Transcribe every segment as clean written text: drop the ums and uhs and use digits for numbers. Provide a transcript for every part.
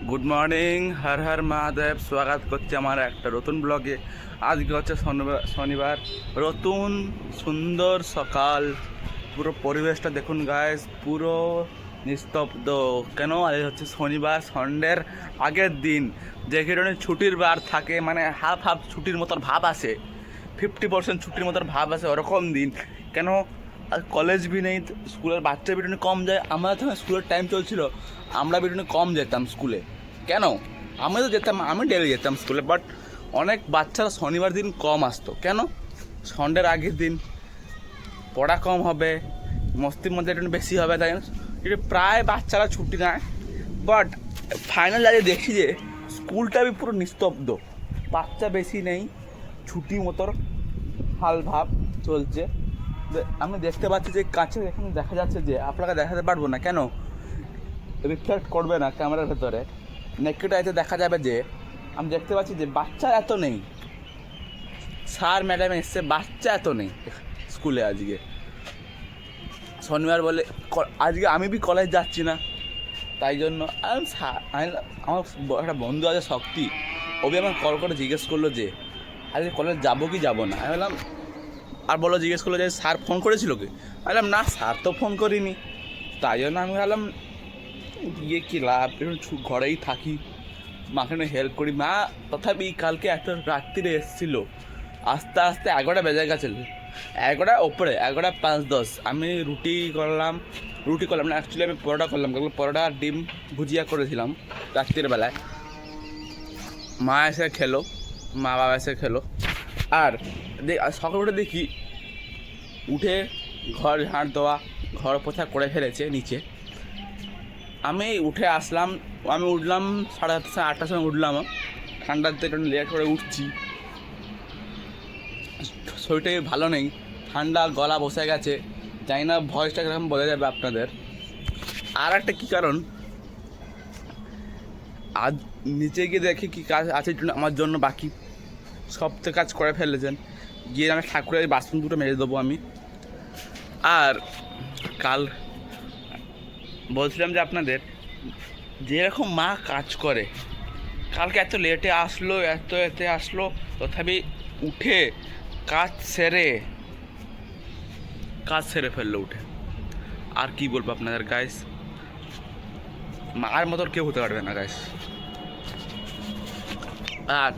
Good morning, হর হর মহাদেব। স্বাগত করছি আমার একটা নতুন ব্লগে। আজকে হচ্ছে শনিবার, নতুন সুন্দর সকাল। পুরো পরিবেশটা দেখুন গাইস, পুরো নিস্তব্ধ। কেন? আজ হচ্ছে শনিবার, সন্ডের আগের দিন, যে কারণে ছুটির বার থাকে, মানে হাফ হাফ ছুটির মতন ভাব আসে, 50% ছুটির মতন ভাব আসে, ওরকম দিন। কেন? আর কলেজ भी নেই, স্কুলের বাচ্চা বিটুনে কম যায়। আমরা যখন স্কুলের টাইম চলছিল, আমরা বিটুনে কম যেতাম স্কুলে। কেন? আমি তো যেতাম, আমি ডেলি যেতাম স্কুলে, বাট অনেক বাচ্চারা শনিবার দিন কম আসতো। কেন? সন্ডের আগের দিন পড়া কম হবে, মস্তির মধ্যে একটু বেশি হবে, তাই না? প্রায় বাচ্চারা ছুটি নেয়। বাট ফাইনাল আজকে দেখি যে স্কুলটা আমি পুরো নিস্তব্ধ, বাচ্চা বেশি নেই, ছুটি মতোর হাল ভাব চলছে। আমি দেখতে পাচ্ছি যে কাছে এখানে দেখা যাচ্ছে যে, আপনাকে দেখাতে পারবো না, কেন রিফ্লেক্ট করবে না ক্যামেরার ভেতরে, নেকেড আইতে দেখা যাবে যে আমি দেখতে পাচ্ছি যে বাচ্চা এত নেই। স্যার ম্যাডাম এসছে, বাচ্চা এত নেই স্কুলে আজকে শনিবার বলে। আজকে আমি বি কলেজ যাচ্ছি না, তাই জন্য আমার একটা বন্ধু আছে শক্তি, ওবি আমার কল করে জিজ্ঞেস করলো যে আজকে কলেজ যাবো কি যাবো না। আমি বললাম, আর বলো, জিজ্ঞেস করলো যে স্যার ফোন করেছিল কি? আমি বললাম না, স্যার তো ফোন করিনি। তাই জন্য আমি ভাবলাম গিয়ে কী লাভ, একটু ঘরেই থাকি, মাকে হেল্প করি। মা তথাপি কালকে এত রাত্রিরে এসেছিল, আস্তে আস্তে 11টা বেজে গেছিল, 11টা ওপরে, 11:05-10। আমি রুটি করলাম না, অ্যাকচুয়ালি আমি পরোটা করলাম, কালকে পরোটা আর ডিম ভুজিয়া করেছিলাম রাত্রির বেলায়। মা এসে খেলো, মা বাবা এসে খেলো। আর সকাল উঠে দেখি, উঠে ঘর ঝাঁট দেওয়া, ঘর পোছা করে ফেলেছে নিচে। আমি উঠে আসলাম, আমি উঠলাম 7:30 8টার সময় উঠলাম। ঠান্ডাতে একটু লেট করে উঠছি, শরীরটা ভালো নেই, ঠান্ডা, গলা বসে গেছে, জানি না ভয়েসটা কীরকম বোঝা যাবে আপনাদের। আর একটা কী কারণ, আজ নিচে গিয়ে দেখি কী কাজ আছে আমার জন্য বাকি, সব তো কাজ করে ফেলেছেন। গিয়ে আমি ঠাকুরের বাসন দুটো মেজে দেবো আমি। আর কাল বলছিলাম যে আপনাদের, যেরকম মা কাজ করে, কালকে এত লেটে আসলো, এতে আসলো, তথাপি উঠে কাজ সেরে ফেললো উঠে। আর কি বলবো আপনাদের গাইস, মার মতো কেউ হতে পারবে না গাইস। আর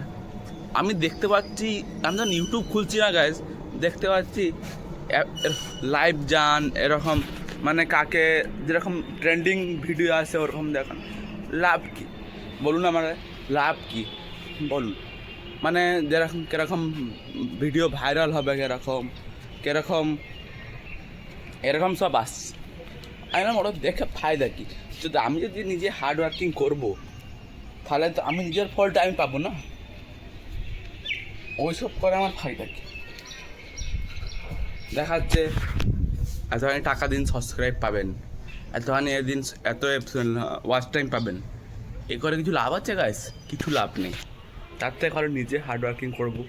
আমি দেখতে পাচ্ছি, আমি যখন ইউটিউব খুলছি না গাইস, দেখতে পাচ্ছি লাইভ যান এরকম, মানে কাকে যেরকম ট্রেন্ডিং ভিডিও আসে ওরকম দেখান। লাভ কি বলুন, আমার লাভ কি বলুন? মানে যেরকম কীরকম ভিডিও ভাইরাল হবে, কীরকম এরকম সব আসছে। আমি না, ওরা দেখে ফায়দা কি? আমি যদি নিজে হার্ড ওয়ার্কিং করবো, তাহলে তো আমি নিজের ফলটা আমি পাবো না। ওইসব করে আমার ফায়দা কি? দেখাচ্ছে এতখানি টাকা দিন, সাবস্ক্রাইব পাবেন, এতখানি এদিন এত ওয়াচ টাইম পাবেন, এ করে কিছু লাভ আছে গাইস? কিছু লাভ নেই। তার থেকে ভালো নিজে হার্ডওয়ার্কিং করবো,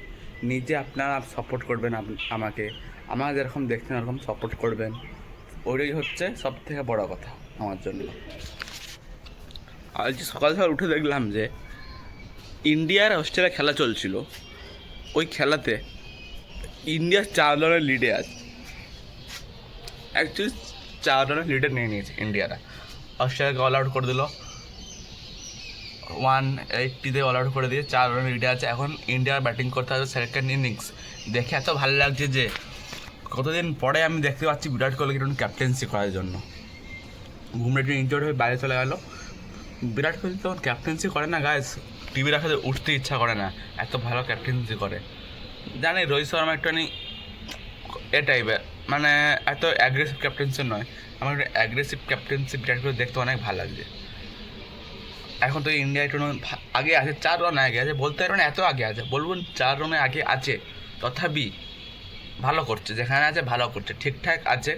নিজে আপনারা সাপোর্ট করবেন আমাকে, আমার যেরকম দেখছেন ওরকম সাপোর্ট করবেন। ওইটাই হচ্ছে সব থেকে বড় কথা আমার জন্য। আজ সকাল সকাল উঠে দেখলাম যে ইন্ডিয়া আর অস্ট্রেলিয়া খেলা চলছিল। ওই খেলাতে ইন্ডিয়া 4 রানের লিডে আছে। অ্যাকচুয়ালি 4 রানের লিডে নিয়ে নিয়েছে ইন্ডিয়ারা, অস্ট্রেলিয়াকে অল আউট করে দিল, 180-তে অল আউট করে দিয়ে 4 রানের লিডে আছে। এখন ইন্ডিয়ার ব্যাটিং করতে হবে সেকেন্ড ইনিংস। দেখে এত ভালো লাগছে যে কতদিন পরে আমি দেখতে পাচ্ছি বিরাট কোহলিকে একটু ক্যাপ্টেন্সি করার জন্য। বুমরা একটু ইনজোর্ড হয়ে বাইরে চলে গেল, বিরাট কোহলি তখন ক্যাপ্টেন্সি করে না গাইস, টিভি রাখাতে উঠতে ইচ্ছা করে না, এত ভালো ক্যাপ্টেন্সি করে। জানি রোহিত শর্মা একটুখানি এ টাইপের, মানে এত অ্যাগ্রেসিভ ক্যাপ্টেন্সি নয়। আমার একটু অ্যাগ্রেসিভ ক্যাপ্টেন্সি বিরাট কোহলি দেখতে অনেক ভালো লাগছে। এখন তো ইন্ডিয়া একটু আগে আছে, 4 রান আগে আছে, বলতে পারবেন এত আগে আছে, বলবেন 4 রানে আগে আছে, তথাপি ভালো করছে, যেখানে আছে ভালো করছে, ঠিকঠাক আছে।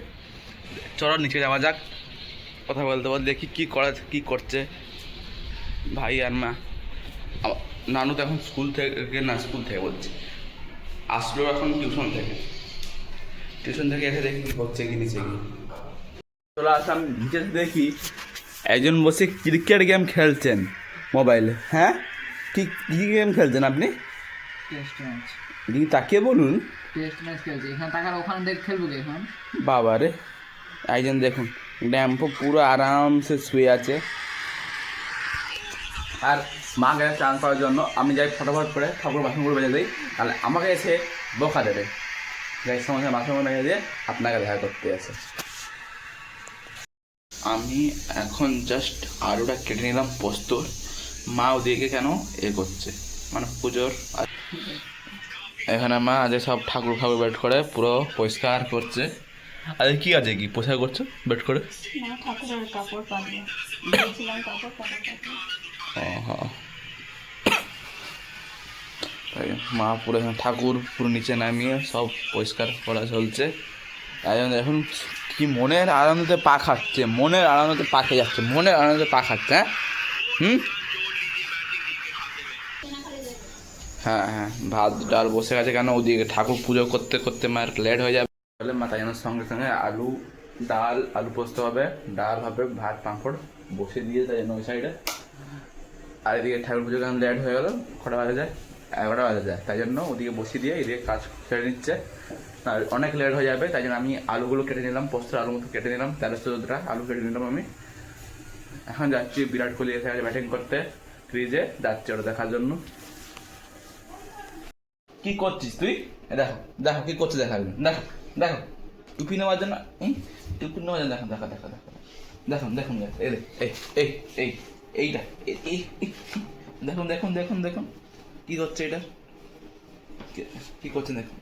চলো নিচে যাওয়া যাক, কথা বলতে দেখি কী করছে ভাই আর মা। নানু তো এখন স্কুল থেকে বলছি, আসলো এখন টিউশন থেকে এসে দেখি কী করছে কি নিচে গিয়ে। চলে আসলাম নিচে, দেখি একজন বসে ক্রিকেট গেম খেলছেন, মোবাইলে। হ্যাঁ, কি কী গেম খেলছেন আপনি? Test match. এদিকে তাকিয়ে বলুন। টেস্ট ম্যাচ খেলছি এখানে, টাকার ওখানে দেখ খেলবো কি এখন? বাবা রে, একজন দেখুন ড্যাম্পো পুরো আরামসে শুয়ে আছে। আর মা গেছে চান করার জন্য, আমি যাই ফটাফট করে ঠাকুর বাসনগুলো বেজে দিই, তাহলে আমাকে এসে বকা দেবে। যাই সমস্যা বাসনগুলো বেজে দিয়ে আপনাকে দেখা করতে আসে। আমি এখন জাস্ট আলুটা কেটে নিলাম পোস্ত। মা ওদিকে কেন এ করছে, মানে পুজোর এখানে মা আজ সব ঠাকুর ফাকুর বেট করে পুরো পরিষ্কার করছে। আরে কি আছে, কি পোশাক করছো বেট করে? না, ঠাকুরের কাপড় পাতবো। বলছিলাম কাপড় পাতবো। হ্যাঁ, তাই মা পুরো এখানে ঠাকুর পুরো নিচে নামিয়ে সব পরিষ্কার করা চলছে। এখন কি মনের আনন্দতে পা খাচ্ছে, মনের আনন্দতে পা খেয়ে যাচ্ছে, মনের আনন্দতে পা খাচ্ছে। হ্যাঁ হ্যাঁ হ্যাঁ, ভাত ডাল বসে গেছে, কেন ওদিকে ঠাকুর পুজো করতে করতে মায়ের লেট হয়ে যাবে বলে মা তাই জন্য সঙ্গে সঙ্গে আলু ডাল, আলু পোস্ত হবে, ডাল হবে, ভাত পাঁপড় বসে দিয়ে তাই জন্য ওই সাইডে। আর এদিকে ঠাকুর পুজো কেন লেট হয়ে গেলো, কটা বাজে যায়, 11টা বাজে যায়, তাই জন্য ওদিকে বসিয়ে দিয়ে এদিকে কাজ সেরে নিচ্ছে। আর অনেক লেট হয়ে যাবে, তাই জন্য আমি আলুগুলো কেটে নিলাম, পোস্তের আলু মতো কেটে নিলাম, 13-14টা আলু কেটে নিলাম আমি। এখন যাচ্ছি বিরাট কোহলি এসে গেছে ব্যাটিং করতে, ক্রিজে যাচ্ছি ওটা দেখার জন্য। কি করছিস তুই? দেখো দেখো কি করছিস, দেখা দেখো দেখো, টুপি নেওয়ার জন্য, টুপি নেওয়ার জন্য, দেখো দেখো দেখো দেখো দেখুন দেখুন, এই এই এই এই এইটা দেখুন দেখুন দেখুন দেখুন কি হচ্ছে এটা, কি করছে দেখুন,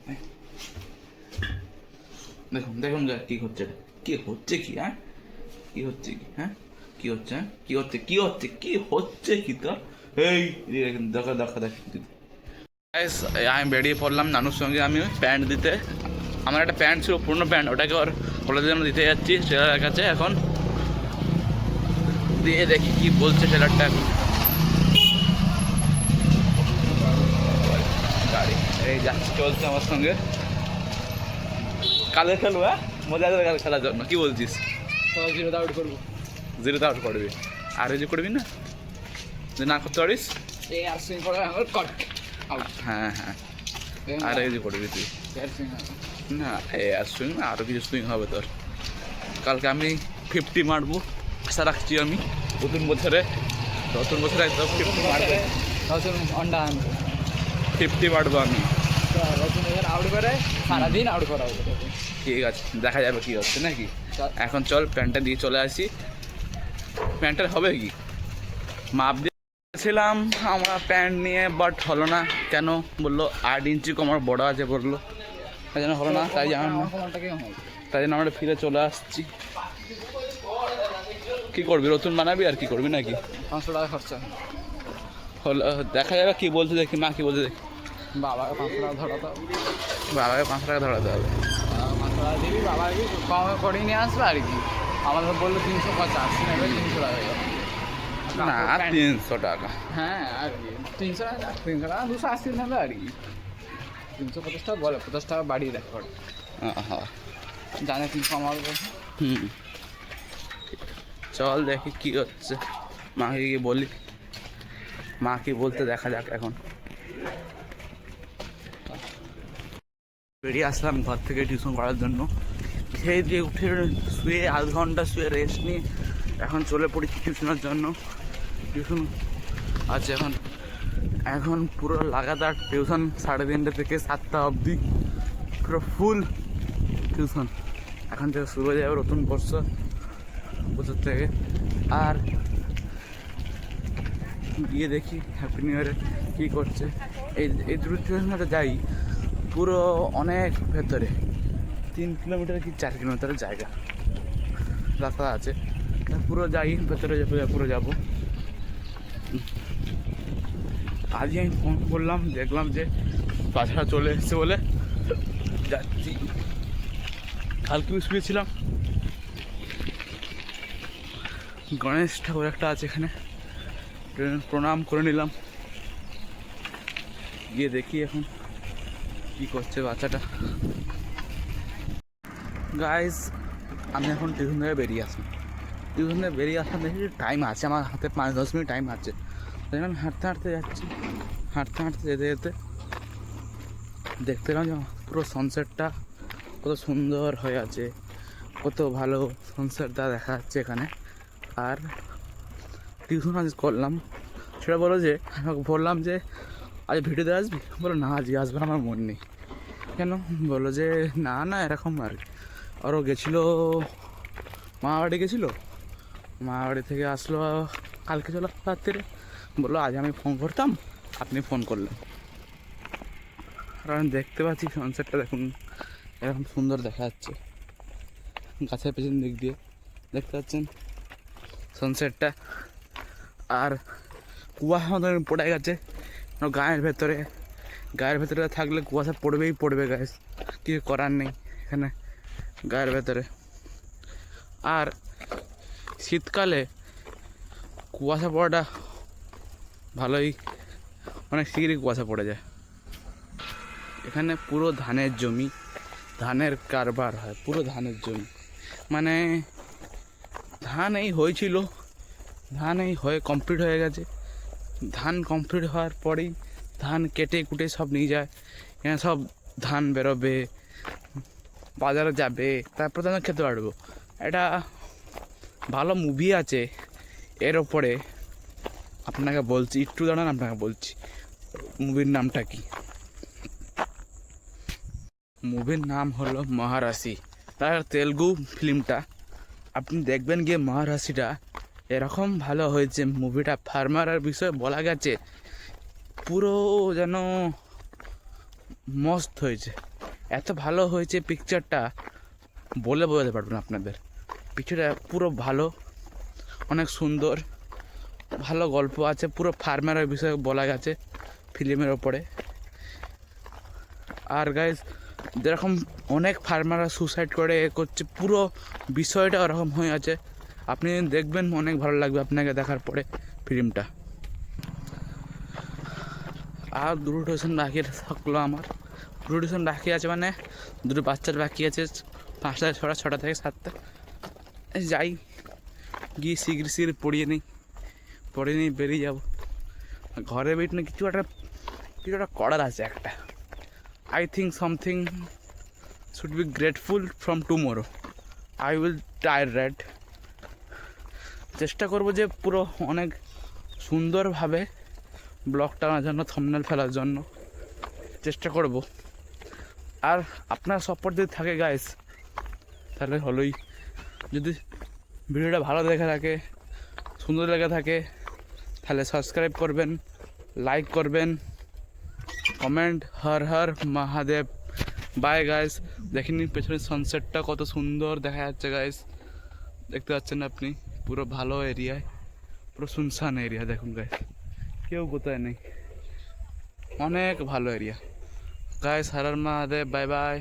দেখুন দেখুন কি হচ্ছে এটা, কি হচ্ছে কি, হ্যাঁ কি হচ্ছে কি, হ্যাঁ কি হচ্ছে, হ্যাঁ কি হচ্ছে কি হচ্ছে কি হচ্ছে কি তোর, এই দেখো দেখো দেখো। আমি বেরিয়ে পড়লাম নানুর সঙ্গে, আমি প্যান্ট দিতে। আমার একটা প্যান্ট ছিল, পুরনো প্যান্ট, ওটাকে ওর কলেজে আমরা দিতে যাচ্ছি টেলারের কাছে। এখন দিয়ে দেখি কি বলছে টেলারটা। এখন গাড়ি এই যাচ্ছে, চলছে আমার সঙ্গে। কালে খেলবো, হ্যাঁ মজা আসবে কাল খেলার জন্য, কি বলছিস? জিরোতে আউট করবো। জিরোতে আউট করবি, আর যে করবি না, যে না করতে পারিস, এই আর সুইং করে আমার কট আউট। হ্যাঁ হ্যাঁ, আর এই যে করবি তুই না, এই আর সুইং না, আরও কিছু সুইং হবে তোর। কালকে আমি 50 মারবো, আশা রাখছি আমি। নতুন বছরে একদম 50 মারবো, অন্ডা আনবো, 50 মারবো আমি। আউট করে সারাদিন আউট করা হবে। ঠিক আছে, দেখা যাবে কি হচ্ছে নাকি। এখন চল প্যান্টটা দিয়ে চলে আসি। প্যান্টটার হবে কি, মাপ দিয়েছিলাম আমরা প্যান্ট নিয়ে, বাট হলো না। কেন বললো 8 ইঞ্চি কমার বড় আছে বললো, তাই জন্য হলো না। তাই জন্য আমরা ফিরে চলে আসছি। কি করবি, নতুন বানাবি আর কি করবি নাকি? 500 টাকা খরচা হলো, দেখা যাবে কি বলতে দেখি, মা কি বলতে দেখি। বাবাকে 500 টাকা ধরাতে হবে, বাবাকে 500 টাকা ধরাতে হবে। 500 টাকা দিবি, বাবাকে কমে করে নিয়ে আসবে আর কি। আমাদের বললো 350 নেবে, 300 টাকা না 300 টাকা, হ্যাঁ আর কি 300 টাকা 280 নেবে আর কি। 350 টাকা বলে, 50 টাকা বাড়িয়ে দেখ হ্যাঁ জানে 300 আমার হুম, চল দেখি কি হচ্ছে, মাকে গিয়ে বলি, মা কি বলতে দেখা যাক। এখন বেরিয়ে আসলাম ঘর থেকে টিউশন করার জন্য, খেয়ে দিয়ে উঠে শুয়ে 1/2 ঘন্টা শুয়ে রেস্ট নিয়ে এখন চলে পড়েছি টিউশনের জন্য। টিউশন আছে এখন পুরো লাগাতার টিউশন, 3:30 থেকে 7টা অবধি পুরো ফুল টিউশন। এখন থেকে শুরু হয়ে যাবে নতুন বছর থেকে। আর গিয়ে দেখি হ্যাপি নিউ ইয়ারে কী করছে। এই দুটো টিউশনটা যাই পুরো অনেক ভেতরে, 3 কিলোমিটার কি 4 কিলোমিটারের জায়গা রাস্তা আছে, পুরো যাই ভেতরে পুরো যাবো। আজই আমি ফোন করলাম, দেখলাম যে বাচ্চারা চলে এসছে বলে যাচ্ছি। কালকে শুয়েছিলাম, গণেশ ঠাকুর একটা আছে এখানে, প্রণাম করে নিলাম। গিয়ে দেখি এখন কি করছে বাচ্চাটা। গাইজ আমি এখন টিউশন থেকে বেরিয়ে আসলাম, দেখি টাইম আছে আমার হাতে, 5-10 মিনিট টাইম আছে। দেখলাম হাঁটতে হাঁটতে যাচ্ছি, হাঁটতে হাঁটতে যেতে যেতে দেখতে পেলাম যে পুরো সানসেটটা কত সুন্দর হয়ে আছে, কত ভালো সানসেটটা দেখা যাচ্ছে এখানে। আর টিউশন আজ করলাম, সেটা বলো যে আমাকে বললাম যে আজ ভিডিওতে আসবি, বলো না আজকে আসবে আমার মন নেই। কেন? বললো যে না না এরকম আর কি। আরও গেছিলো মামাবাড়ি গেছিলো, মামাবাড়ি থেকে আসলো কালকে, চলো রাত্রিরে, বললো আজ আমি ফোন করতাম, আপনি ফোন করলেন। আর আমি দেখতে পাচ্ছি সানসেটটা দেখুন এরকম সুন্দর দেখা যাচ্ছে, গাছের পেছন দিক দিয়ে দেখতে পাচ্ছেন সানসেটটা। আর কুয়াশা মতন পড়ে গেছে গায়ের ভেতরে থাকলে কুয়াশা পড়বেই পড়বে গায়ে, কিছু করার নেই এখানে গায়ের ভেতরে। আর শীতকালে কুয়াশা পড়াটা ভালোই, অনেক শীঘ্রই কুয়াশা পড়ে যায়। এখানে পুরো ধানের জমি, ধানের কারবার হয়, পুরো ধানের জমি। মানে ধান এই হয়েছিল, ধান এই হয়ে কমপ্লিট হয়ে গেছে, ধান কমপ্লিট হওয়ার পরেই ধান কেটে কুটে সব নিয়ে যায়, এখানে সব ধান বেরোবে, বাজারে যাবে, তারপর তো আমরা খেতে পারবো। এটা ভালো মুভি আছে এর ওপরে, আপনাকে বলছি, একটু দাঁড়ান আপনাকে বলছি মুভির নামটা কি। মুভির নাম হলো মহারাশি, তার তেলুগু ফিল্মটা আপনি দেখবেন গিয়ে। মহারাশিটা এরকম ভালো হয়েছে মুভিটা, ফার্মারের বিষয়ে বলা গেছে, পুরো যেন মস্ত হয়েছে, এত ভালো হয়েছে পিকচারটা, বলে বোঝাতে পারবো না আপনাদের। পিকচারটা পুরো ভালো, অনেক সুন্দর, ভালো গল্প আছে, পুরো ফার্মারের বিষয়ে বলা গেছে ফিল্মের ওপরে। আর গাইজ যেরকম অনেক ফার্মাররা সুসাইড করে করছে, পুরো বিষয়টা ওরকম হয়ে আছে, আপনি দেখবেন অনেক ভালো লাগবে আপনাকে দেখার পরে ফিল্মটা। আর দুটো টিউশন বাকি থাকলো আমার, দুটো টিউশন বাকি আছে, মানে দুটো বাচ্চার বাকি আছে, 5টা 6টা থেকে 7টা। যাই গিয়ে শীঘ্র পড়িয়ে নিই বেরিয়ে যাবো। ঘরে বেরিয়ে কিছু একটা করার আছে একটা। I think something should be grateful from tomorrow. I will try that. চেষ্টা করবো যে পুরো অনেক সুন্দরভাবে ব্লগটা আনার জন্য, থাম্বনেল ফেলার জন্য চেষ্টা করব। আর আপনার সাপোর্ট যদি থাকে গাইস তাহলে হলোই। যদি ভিডিওটা ভালো দেখে থাকে, সুন্দর লেগে থাকে, তাহলে সাবস্ক্রাইব করবেন, লাইক করবেন, comment. Har Har Mahadev. Bye guys. দেখেন পেছনের সানসেটটা কত সুন্দর দেখা যাচ্ছে গাইস, দেখতে পাচ্ছেন আপনি, পুরো ভালো এরিয়ায়, পুরো শুনশান এরিয়া। দেখুন গাইস কেউ কোথায় নেই, অনেক ভালো area guys. Har Har Mahadev. Bye by.